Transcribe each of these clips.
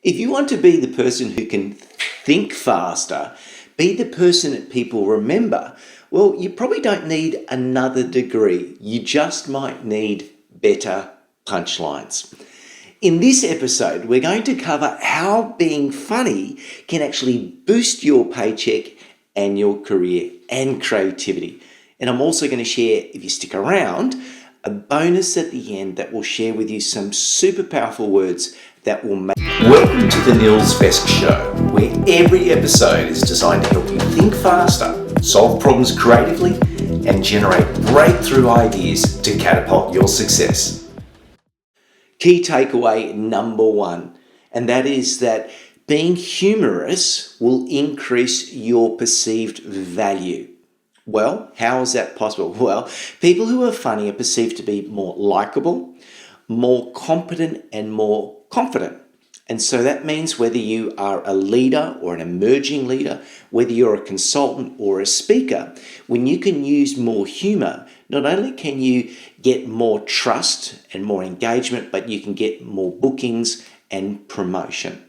If you want to be the person who can think faster, be the person that people remember, well, you probably don't need another degree. You just might need better punchlines. In this episode, we're going to cover how being funny can actually boost your paycheck and your career and creativity. And I'm also going to share, if you stick around, a bonus at the end that will share with you some super powerful words that will make... Welcome to the Nils Vesk Show, where every episode is designed to help you think faster, solve problems creatively, and generate breakthrough ideas to catapult your success. Key takeaway number one, and that is that being humorous will increase your perceived value. Well, how is that possible? Well, people who are funny are perceived to be more likable, more competent, and more confident. And so that means whether you are a leader or an emerging leader, whether you're a consultant or a speaker, when you can use more humor, not only can you get more trust and more engagement, but you can get more bookings and promotion.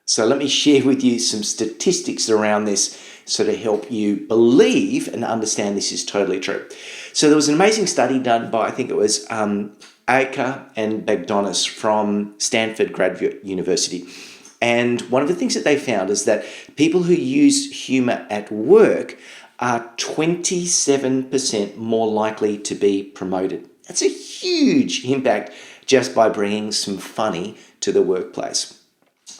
So let me share with you some statistics around this so to help you believe and understand this is totally true. So there was an amazing study done by, I think it was Aker and Bagdonis from Stanford Graduate University. And one of the things that they found is that people who use humor at work are 27% more likely to be promoted. That's a huge impact just by bringing some funny to the workplace.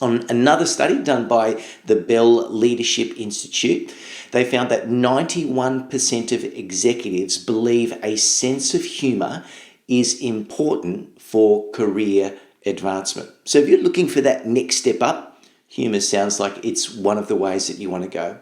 On another study done by the Bell Leadership Institute, they found that 91% of executives believe a sense of humor is important for career advancement. So if you're looking for that next step up, humor sounds like it's one of the ways that you want to go.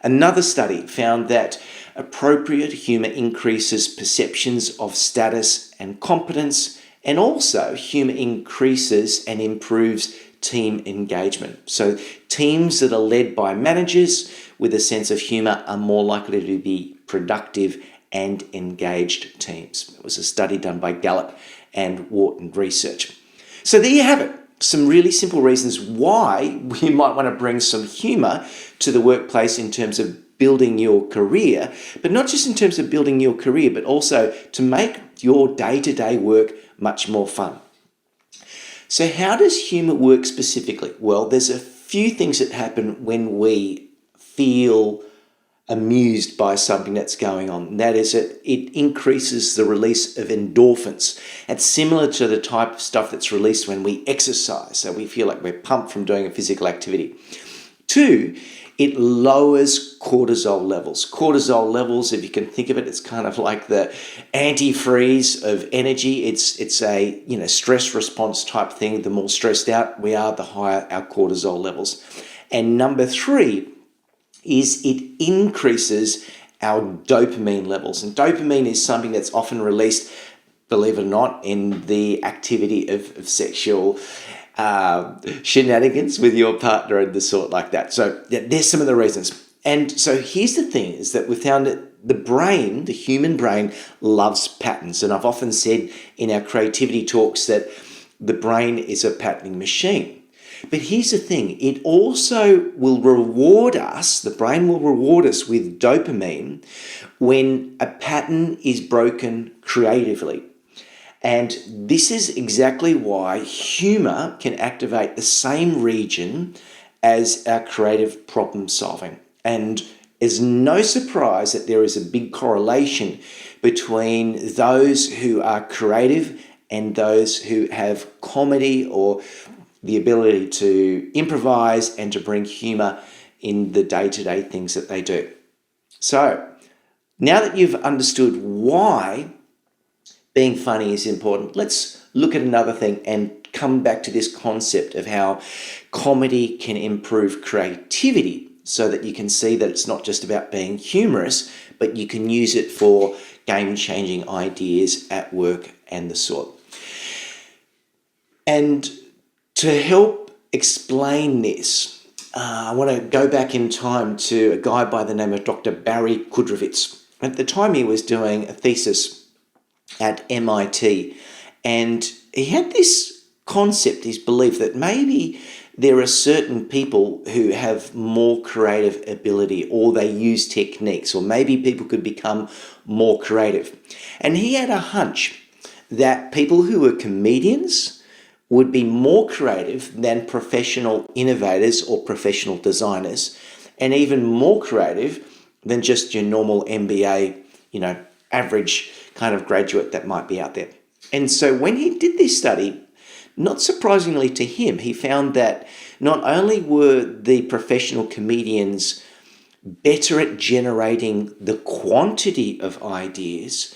Another study found that appropriate humor increases perceptions of status and competence, and also humor increases and improves team engagement. So teams that are led by managers with a sense of humor are more likely to be productive and engaged teams. It was a study done by Gallup and Wharton Research. So there you have it. Some really simple reasons why we might want to bring some humor to the workplace in terms of building your career, but not just in terms of building your career, but also to make your day-to-day work much more fun. So how does humor work specifically? Well, there's a few things that happen when we feel amused by something that's going on. And that is it increases the release of endorphins. It's similar to the type of stuff that's released when we exercise. So we feel like we're pumped from doing a physical activity. 2, it lowers cortisol levels. Cortisol levels, if you can think of it, it's kind of like the antifreeze of energy. It's a stress response type thing. The more stressed out we are, the higher our cortisol levels. And number 3 is it increases our dopamine levels. And dopamine is something that's often released, believe it or not, in the activity of sexual shenanigans with your partner and the sort like that. So there's some of the reasons. And so here's the thing, is that we found that the brain, the human brain, loves patterns. And I've often said in our creativity talks that the brain is a patterning machine. But here's the thing, it also will reward us, the brain will reward us with dopamine when a pattern is broken creatively. And this is exactly why humor can activate the same region as our creative problem solving. And it's no surprise that there is a big correlation between those who are creative and those who have comedy or the ability to improvise and to bring humor in the day-to-day things that they do. So now that you've understood why being funny is important, let's look at another thing and come back to this concept of how comedy can improve creativity, so that you can see that it's not just about being humorous, but you can use it for game-changing ideas at work and the sort. And to help explain this, I want to go back in time to a guy by the name of Dr. Barry Kudrowitz. At the time, he was doing a thesis at MIT, and he had this concept, his belief that maybe there are certain people who have more creative ability, or they use techniques, or maybe people could become more creative. And he had a hunch that people who were comedians would be more creative than professional innovators or professional designers, and even more creative than just your normal MBA, average kind of graduate that might be out there. And so when he did this study, not surprisingly to him, he found that not only were the professional comedians better at generating the quantity of ideas,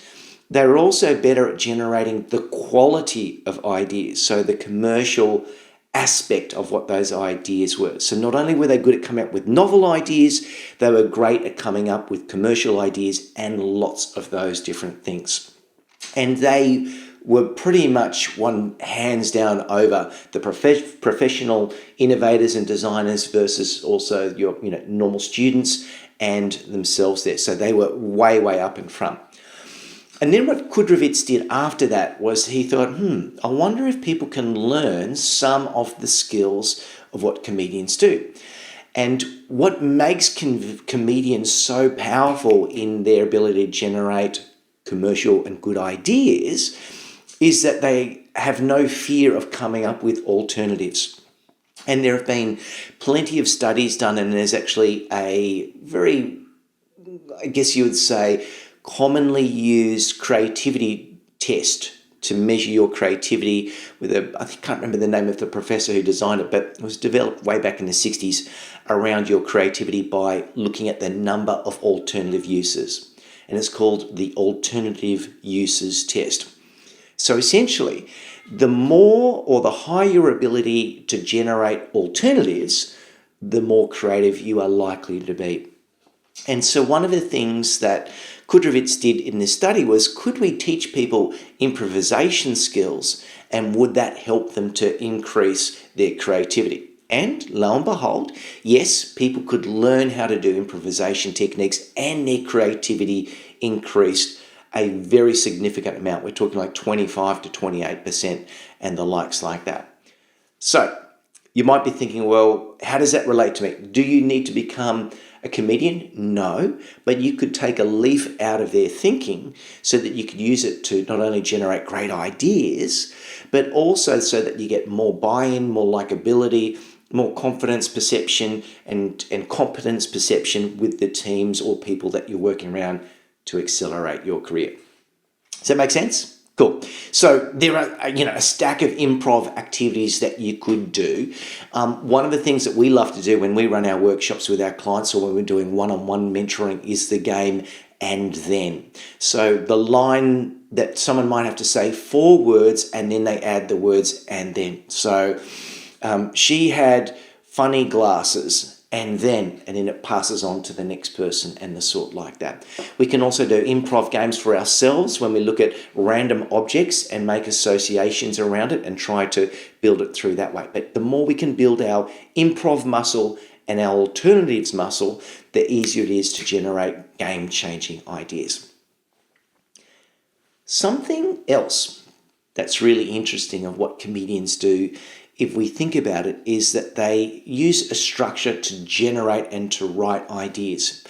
they were also better at generating the quality of ideas, so the commercial aspect of what those ideas were. So not only were they good at coming up with novel ideas, they were great at coming up with commercial ideas and lots of those different things. And they were pretty much one hands down over the professional innovators and designers versus also your normal students and themselves there. So they were way, way up in front. And then what Kudrovitz did after that was he thought, I wonder if people can learn some of the skills of what comedians do. And what makes comedians so powerful in their ability to generate commercial and good ideas is that they have no fear of coming up with alternatives. And there have been plenty of studies done, and there's actually a very, I guess you would say, commonly used creativity test to measure your creativity with I can't remember the name of the professor who designed it, but it was developed way back in the 60s around your creativity by looking at the number of alternative uses. And it's called the alternative uses test. So essentially, the more or the higher your ability to generate alternatives, the more creative you are likely to be. And so one of the things that Kudrovitz did in this study was, could we teach people improvisation skills, and would that help them to increase their creativity? And lo and behold, yes, people could learn how to do improvisation techniques and their creativity increased a very significant amount. We're talking like 25 to 28% and the likes like that. So you might be thinking, well, how does that relate to me? Do you need to become a comedian? No, but you could take a leaf out of their thinking so that you could use it to not only generate great ideas, but also so that you get more buy-in, more likability, more confidence perception and competence perception with the teams or people that you're working around to accelerate your career. Does that make sense? Cool. So there are, a stack of improv activities that you could do. One of the things that we love to do when we run our workshops with our clients or when we're doing one-on-one mentoring is the game and then. So the line that someone might have to say 4 words and then they add the words and then. So she had funny glasses and then it passes on to the next person and the sort like that. We can also do improv games for ourselves when we look at random objects and make associations around it and try to build it through that way. But the more we can build our improv muscle and our alternatives muscle, the easier it is to generate game-changing ideas. Something else that's really interesting of what comedians do, if we think about it, is that they use a structure to generate and to write ideas.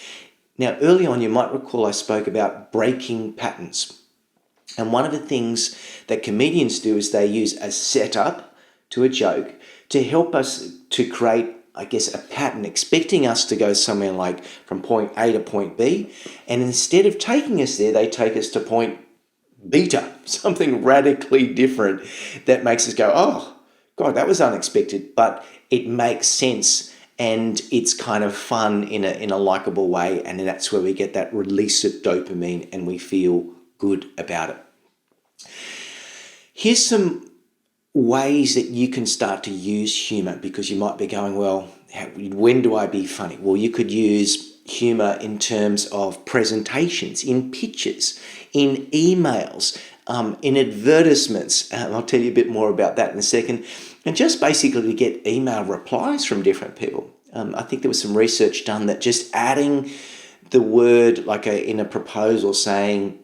Now, early on, you might recall I spoke about breaking patterns. And one of the things that comedians do is they use a setup to a joke to help us to create, I guess, a pattern, expecting us to go somewhere like from point A to point B. And instead of taking us there, they take us to point beta, something radically different that makes us go, oh, God, that was unexpected, but it makes sense and it's kind of fun in a likable way, and that's where we get that release of dopamine and we feel good about it. Here's some ways that you can start to use humour, because you might be going, well, when do I be funny? Well, you could use humour in terms of presentations, in pictures, in emails, in advertisements. I'll tell you a bit more about that in a second. And just basically to get email replies from different people. I think there was some research done that just adding the word in a proposal saying,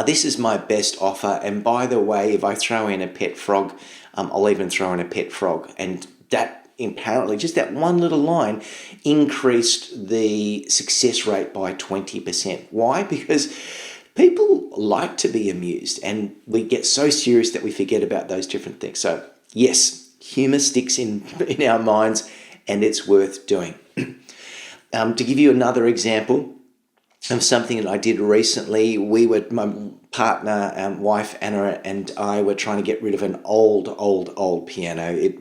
this is my best offer, and by the way, if I throw in a pet frog, I'll even throw in a pet frog. And that apparently just that one little line increased the success rate by 20%. Why? Because people like to be amused, and we get so serious that we forget about those different things. So yes, humour sticks in our minds, and it's worth doing. To give you another example of something that I did recently, my partner, wife Anna, and I were trying to get rid of an old piano.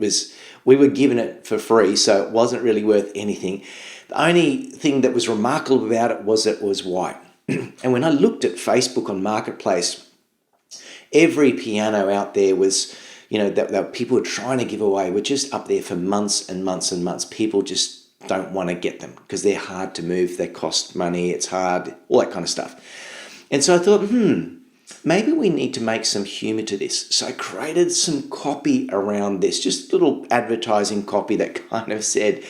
We were given it for free, so it wasn't really worth anything. The only thing that was remarkable about it was white. And when I looked at Facebook on Marketplace, every piano out there was, that people were trying to give away were just up there for months and months and months. People just don't want to get them because they're hard to move, they cost money, it's hard, all that kind of stuff. And so I thought, maybe we need to make some humour to this. So I created some copy around this, just little advertising copy that kind of said,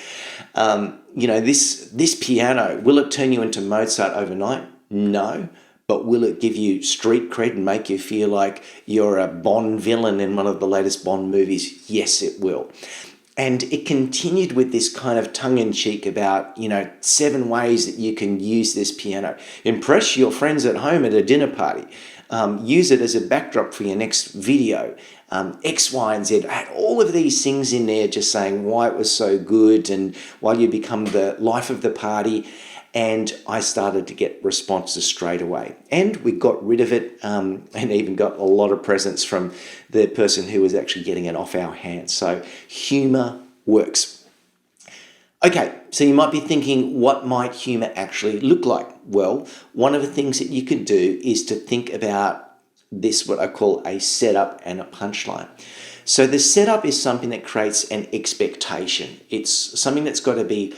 this piano, will it turn you into Mozart overnight? No. But will it give you street cred and make you feel like you're a Bond villain in one of the latest Bond movies? Yes, it will. And it continued with this kind of tongue-in-cheek about, 7 ways that you can use this piano. Impress your friends at home at a dinner party. Use it as a backdrop for your next video. X, Y, and Z. I had all of these things in there just saying why it was so good and why you become the life of the party. And I started to get responses straight away. And we got rid of it and even got a lot of presents from the person who was actually getting it off our hands. So humour works. Okay, so you might be thinking, what might humour actually look like? Well, one of the things that you can do is to think about this, what I call a setup and a punchline. So the setup is something that creates an expectation. It's something that's got to be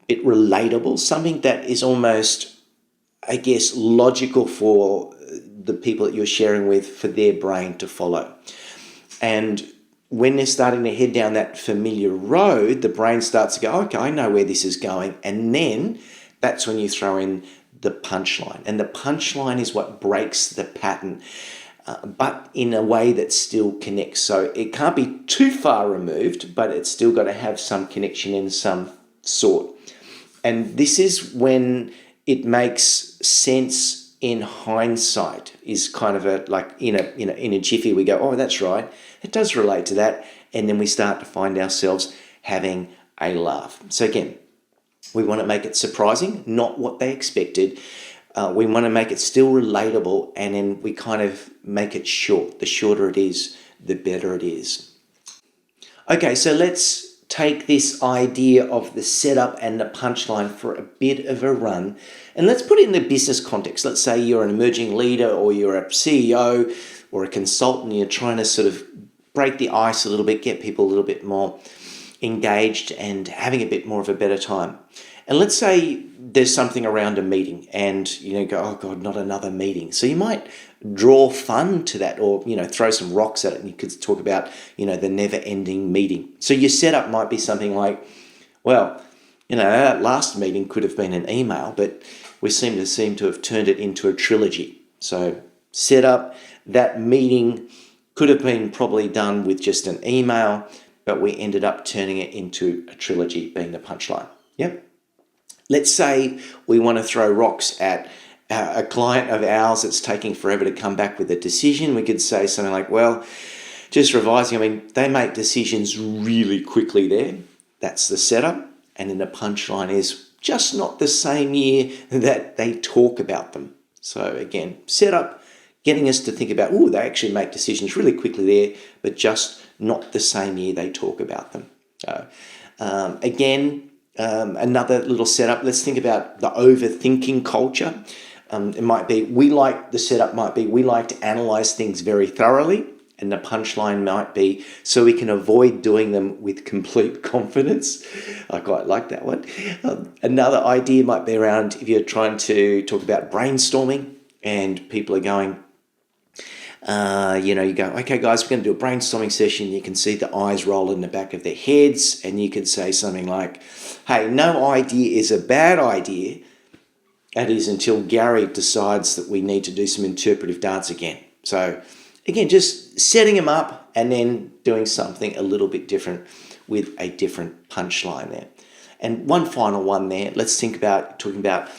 bit relatable, something that is almost, I guess, logical for the people that you're sharing with, for their brain to follow. And when they're starting to head down that familiar road, the brain starts to go, okay, I know where this is going. And then that's when you throw in the punchline. And the punchline is what breaks the pattern, but in a way that still connects. So it can't be too far removed, but it's still got to have some connection in some sort. And this is when it makes sense in hindsight, is kind of in a jiffy we go, oh, that's right, it does relate to that. And then we start to find ourselves having a laugh. So again, we want to make it surprising, not what they expected. We want to make it still relatable, and then we kind of make it short. The shorter it is, the better it is. Okay, so let's take this idea of the setup and the punchline for a bit of a run, and let's put it in the business context. Let's say you're an emerging leader, or you're a CEO or a consultant. You're trying to sort of break the ice a little bit, get people a little bit more engaged and having a bit more of a better time. And let's say there's something around a meeting and go, oh God, not another meeting. So you might draw fun to that, or throw some rocks at it, and you could talk about the never-ending meeting. So your setup might be something like, well, our last meeting could have been an email, but we seem to have turned it into a trilogy. So set up that meeting could have been probably done with just an email, but we ended up turning it into a trilogy, being the punchline. Yep. Let's say we want to throw rocks at a client of ours that's taking forever to come back with a decision. We could say something like, well, just revising, they make decisions really quickly there. That's the setup. And then the punchline is just not the same year that they talk about them. So again, setup, getting us to think about, they actually make decisions really quickly there, but just not the same year they talk about them. Another little setup, let's think about the overthinking culture. It might be, we like to analyze things very thoroughly, and the punchline might be, so we can avoid doing them with complete confidence. I quite like that one. Another idea might be around, if you're trying to talk about brainstorming and people are going, you go, okay, guys, we're going to do a brainstorming session. You can see the eyes roll in the back of their heads, and you could say something like, hey, no idea is a bad idea. That is until Gary decides that we need to do some interpretive dance again. So again, just setting them up and then doing something a little bit different with a different punchline there. And one final one there, let's think about talking about,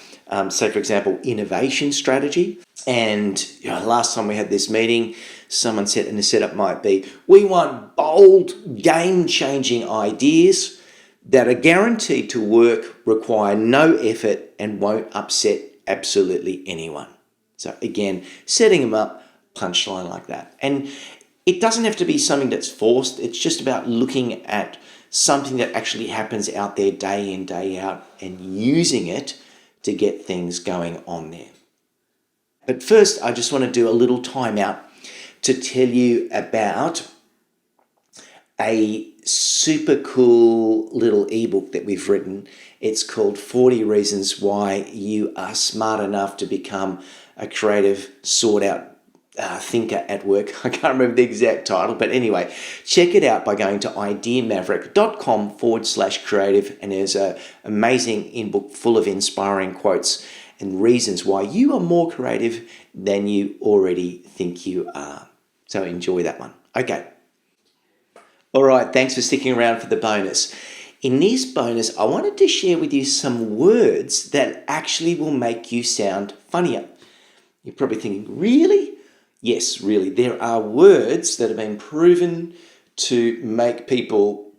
say, for example, innovation strategy. And last time we had this meeting, someone said, and the setup might be, we want bold, game-changing ideas that are guaranteed to work, require no effort, and won't upset absolutely anyone. So again, setting them up, punchline like that. And it doesn't have to be something that's forced. It's just about looking at something that actually happens out there day in, day out, and using it to get things going on there. But first, I just want to do a little timeout to tell you about a super cool little ebook that we've written. It's called 40 Reasons Why You Are Smart Enough to Become a Creative, Sought-Out Thinker at Work. I can't remember the exact title, but anyway, check it out by going to ideamaverick.com/creative, and there's an amazing in-book full of inspiring quotes and reasons why you are more creative than you already think you are. So enjoy that one. Okay. All right, thanks for sticking around for the bonus. In this bonus, I wanted to share with you some words that actually will make you sound funnier. You're probably thinking, really? Yes, really. There are words that have been proven to make people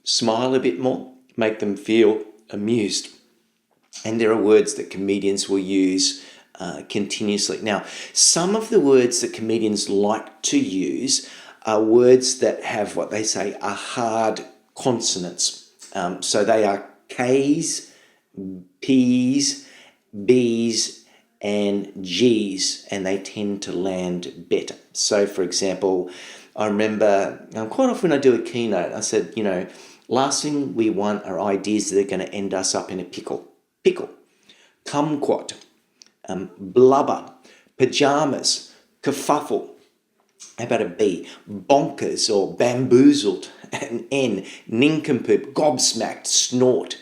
smile a bit more, make them feel amused. And there are words that comedians will use continuously. Now, some of the words that comedians like to use are words that have what they say are hard consonants. So they are K's, P's, B's, and G's, and they tend to land better. So, for example, I remember quite often when I do a keynote, I said, last thing we want are ideas that are going to end us up in a pickle. Pickle, kumquat, blubber, pajamas, kerfuffle. How about a B? Bonkers or bamboozled. An N, nincompoop, gobsmacked, snort.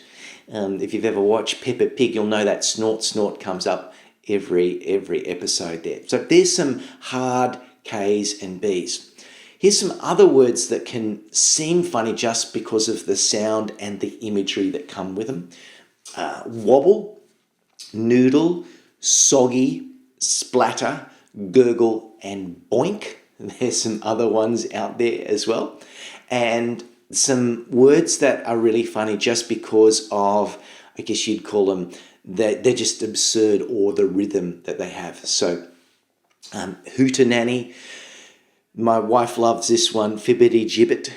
If you've ever watched Peppa Pig, you'll know that snort comes up every episode there. So there's some hard K's and B's. Here's some other words that can seem funny just because of the sound and the imagery that come with them. Wobble, noodle, soggy, splatter, gurgle, and boink. There's some other ones out there as well. And some words that are really funny just because of, I guess you'd call them, they're just absurd, or the rhythm that they have. So, hootenanny. My wife loves this one. Fibbity gibbet,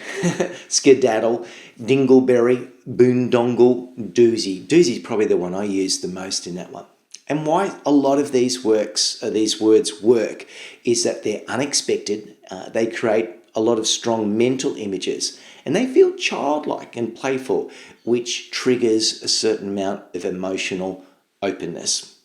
skedaddle, dingleberry, boondongle, doozy. Doozy is probably the one I use the most in that one. And why a lot of these words work is that they're unexpected. They create a lot of strong mental images, and they feel childlike and playful, which triggers a certain amount of emotional openness.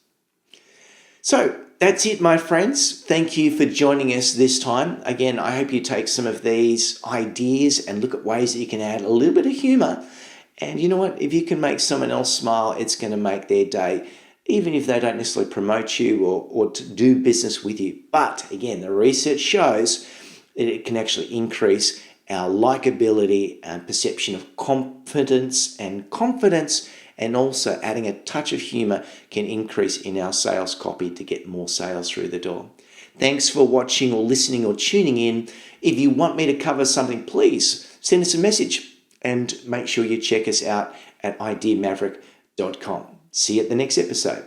So that's it, my friends. Thank you for joining us this time. Again, I hope you take some of these ideas and look at ways that you can add a little bit of humor. And you know what? If you can make someone else smile, it's going to make their day, even if they don't necessarily promote you or to do business with you. But again, the research shows that it can actually increase our likability and perception of competence and confidence, and also adding a touch of humor can increase in our sales copy to get more sales through the door. Thanks for watching or listening or tuning in. If you want me to cover something, please send us a message, and make sure you check us out at ideamaverick.com. See you at the next episode.